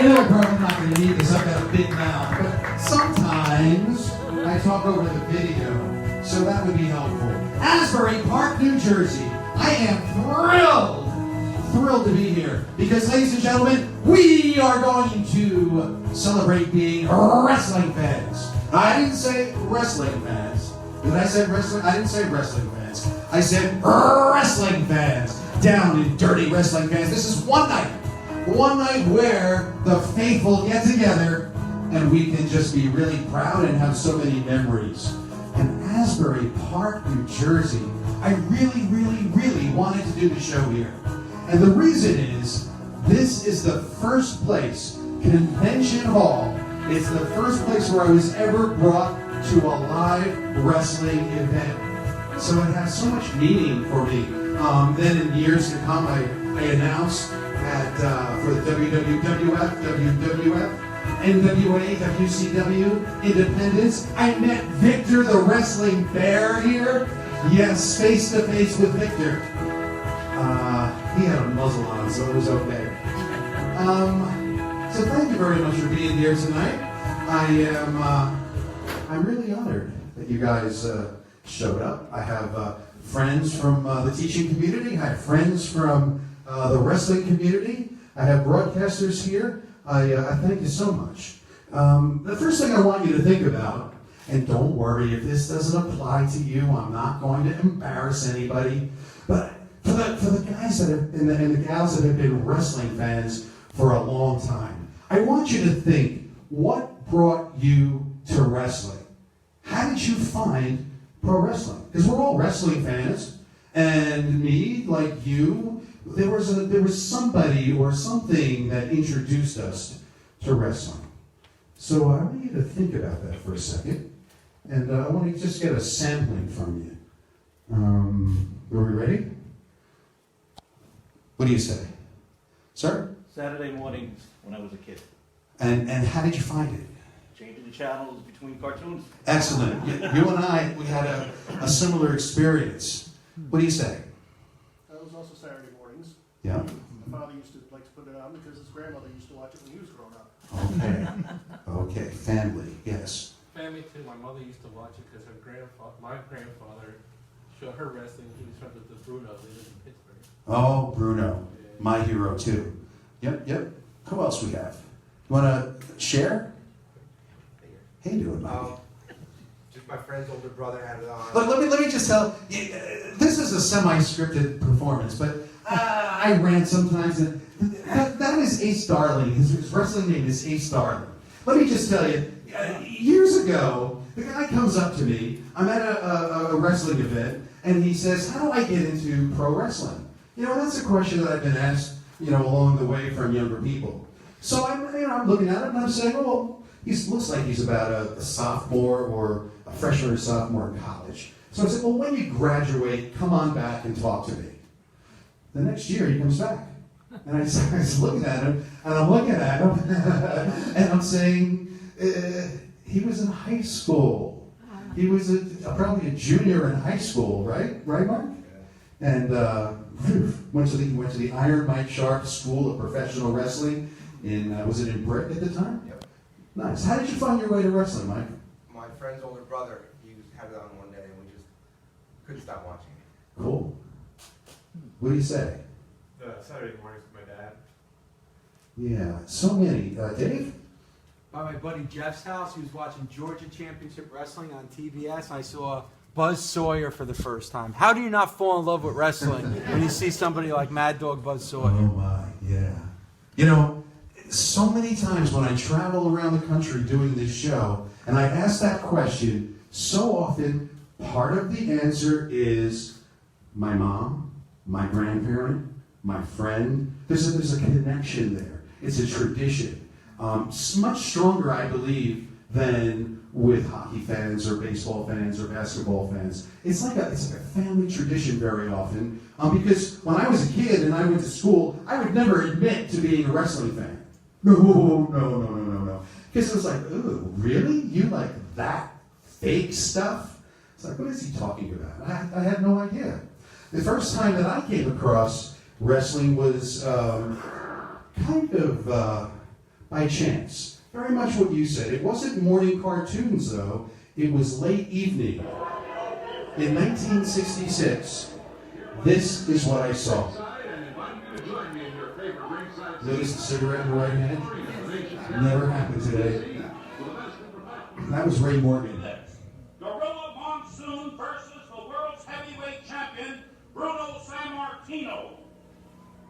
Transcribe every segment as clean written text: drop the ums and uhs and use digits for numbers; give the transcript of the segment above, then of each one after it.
know I'm probably not going to need this. I've got a big mouth. But sometimes I talk over the video, so that would be helpful. Asbury Park, New Jersey. I am thrilled to be here. Because, ladies and gentlemen, we are going to celebrate being wrestling fans. I didn't say wrestling fans. Did I say wrestling? I didn't say wrestling fans. I said wrestling fans. Down and dirty wrestling fans. This is one night where the faithful get together and we can just be really proud and have so many memories. And Asbury Park, New Jersey, I really wanted to do the show here. And the reason is, this is the first place, Convention Hall, it's the first place where I was ever brought to a live wrestling event. So it has so much meaning for me. Then in years to come, I announced for the WWF, NWA, WCW, Independence. I met Victor the Wrestling Bear here. Yes, face to face with Victor. He had a muzzle on, so it was okay. So thank you very much for being here tonight. I'm really honored that you guys showed up. I have friends from the teaching community. I have friends from the wrestling community. I have broadcasters here. I thank you so much. The first thing I want you to think about, and don't worry if this doesn't apply to you, I'm not going to embarrass anybody, but for the guys that have, and the gals that have been wrestling fans for a long time, I want you to think, what brought you to wrestling? How did you find pro wrestling? Because we're all wrestling fans, and me, like you, there was somebody or something that introduced us to wrestling. So I want you to think about that for a second, and I want to just get a sampling from you. Are we ready? What do you say? Sir? Saturday mornings when I was a kid. And how did you find it? Changing the channels between cartoons. Excellent. You and I, we had a similar experience. What do you say? That was also Saturday mornings. Yeah. My father used to like to put it on because his grandmother used to watch it when he was growing up. Okay. Okay. Family. Yes. Family too. My mother used to watch it because my grandfather showed her wrestling. He was friends with the Bruno. They lived in Pittsburgh. Oh, Bruno. Yeah. My hero too. Yep. Who else we have? You want to share? How you doing, Mike? Just my friend's older brother had it on. Look, let me just tell you, this is a semi-scripted performance, but I rant sometimes. And that is Ace Darling. His wrestling name is Ace Darling. Let me just tell you, years ago, the guy comes up to me. I'm at a wrestling event, and he says, "How do I get into pro wrestling?" You know, that's a question that I've been asked, along the way from younger people. So I'm looking at him, and I'm saying, well, he looks like he's about a sophomore or a freshman or sophomore in college. So I said, well, when you graduate, come on back and talk to me. The next year, he comes back. And I was looking at him, and I'm looking at him, and I'm saying, he was in high school. He was probably a junior in high school, right? Right, Mark? And went to the Iron Mike Sharp School of Professional Wrestling was it in Brick at the time? Yep. Nice. How did you find your way to wrestling, Mike? My friend's older brother, he had it on one day and we just couldn't stop watching it. Cool. What do you say? Saturday mornings with my dad. Yeah, so many. Dave? By my buddy Jeff's house, he was watching Georgia Championship Wrestling on TBS. I saw Buzz Sawyer for the first time. How do you not fall in love with wrestling when you see somebody like Mad Dog Buzz Sawyer? Oh my, yeah. So many times when I travel around the country doing this show, and I ask that question, so often part of the answer is my mom, my grandparent, my friend. There's a connection there. It's a tradition. Much stronger, I believe, than with hockey fans or baseball fans or basketball fans. It's like a family tradition very often. Because when I was a kid and I went to school, I would never admit to being a wrestling fan. No. Because it was like, ooh, really? You like that fake stuff? It's like, what is he talking about? I had no idea. The first time that I came across wrestling was kind of by chance. Very much what you said. It wasn't morning cartoons, though. It was late evening. In 1966, this is what I saw. Notice the cigarette in the right hand? Never happened today. That was Ray Morgan. Gorilla Monsoon versus the world's heavyweight champion, Bruno Sammartino.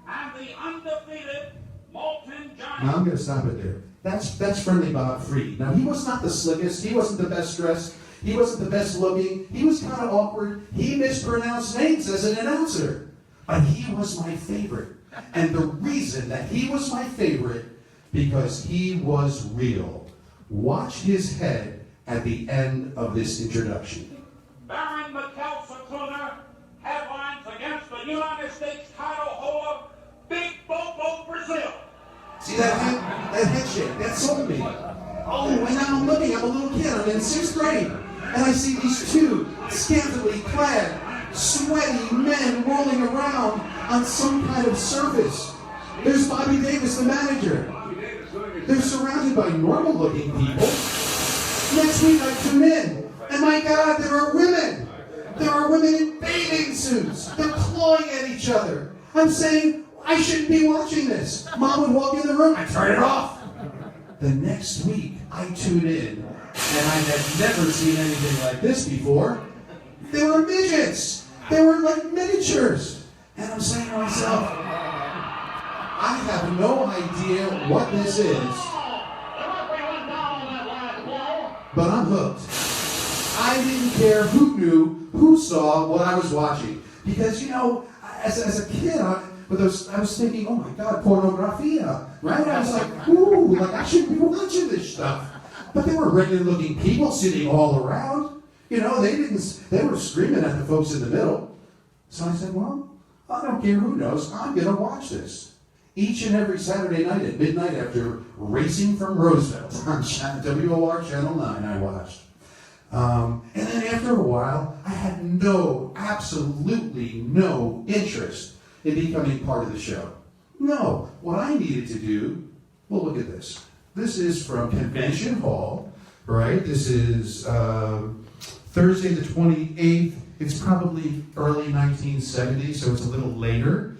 And the undefeated Molten Giant. Now I'm going to stop it there. That's Friendly Bob Freed. Now he was not the slickest. He wasn't the best dressed. He wasn't the best looking. He was kind of awkward. He mispronounced names as an announcer. But he was my favorite. And the reason that he was my favorite, because he was real. Watch his head at the end of this introduction. Baron Mikkel Cicluna headlines against the United States title holder, Big Bobo Brazil. See that headshake? That sold me. Oh, and now I'm looking. I'm a little kid. I'm in 6th grade. And I see these two scantily clad, sweaty men rolling around on some kind of surface. There's Bobby Davis, the manager. They're surrounded by normal-looking people. Next week I tune in, and my God, there are women. There are women in bathing suits. They're clawing at each other. I'm saying, I shouldn't be watching this. Mom would walk in the room, I turn it off. The next week, I tune in, and I had never seen anything like this before. They were midgets. They were like miniatures. And I'm saying to myself, I have no idea what this is, but I'm hooked. I didn't care who knew, who saw what I was watching. Because, you know, as a kid, I was thinking, oh my God, pornografia, right? I was like, ooh, like I shouldn't be watching this stuff. But there were regular-looking people sitting all around. You know, they were screaming at the folks in the middle. So I said, well, I don't care who knows, I'm going to watch this. Each and every Saturday night at midnight after Racing from Roosevelt on WOR Channel 9, I watched. And then after a while, I had absolutely no interest in becoming part of the show. No, what I needed to do, well, look at this. This is from Convention Hall, right? This is Thursday the 28th. It's probably early 1970s, so it's a little later.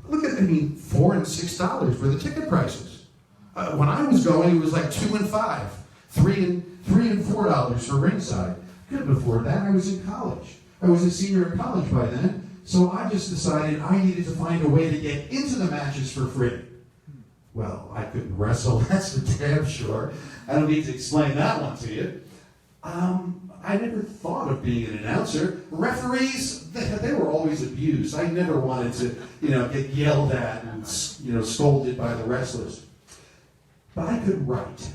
Look at, $4 and $6 were the ticket prices. When I was going, it was like $2 and $5, $3 and $4 for ringside. Couldn't afford that. I was in college. I was a senior in college by then, so I just decided I needed to find a way to get into the matches for free. Well, I couldn't wrestle, that's for damn sure. I don't need to explain that one to you. I never thought of being an announcer. Referees, they were always abused. I never wanted to, get yelled at and, scolded by the wrestlers. But I could write.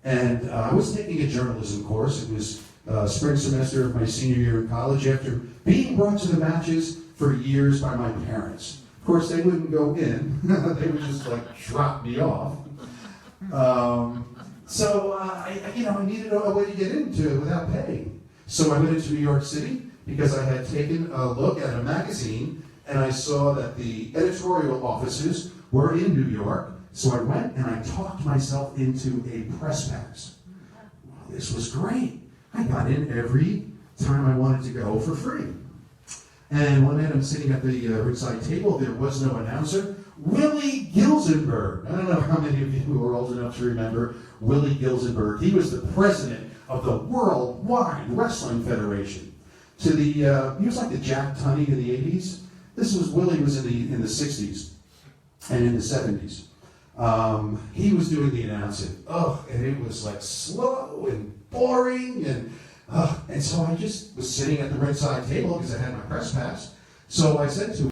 And I was taking a journalism course. It was spring semester of my senior year in college after being brought to the matches for years by my parents. Of course, they wouldn't go in. They would just, drop me off. So I needed a way to get into it without paying. So I went into New York City because I had taken a look at a magazine and I saw that the editorial offices were in New York. So I went and I talked myself into a press pass. Well, this was great. I got in every time I wanted to go for free. And one night I'm sitting at the ringside table. There was no announcer. Willie Gilzenberg. I don't know how many of you were old enough to remember Willie Gilzenberg. He was the president of the Worldwide Wrestling Federation. He was like the Jack Tunney in the 80s. Willie was in the 60s and in the 70s. He was doing the announcing. And it was slow and boring and so I just was sitting at the ringside table because I had my press pass. So I said to him,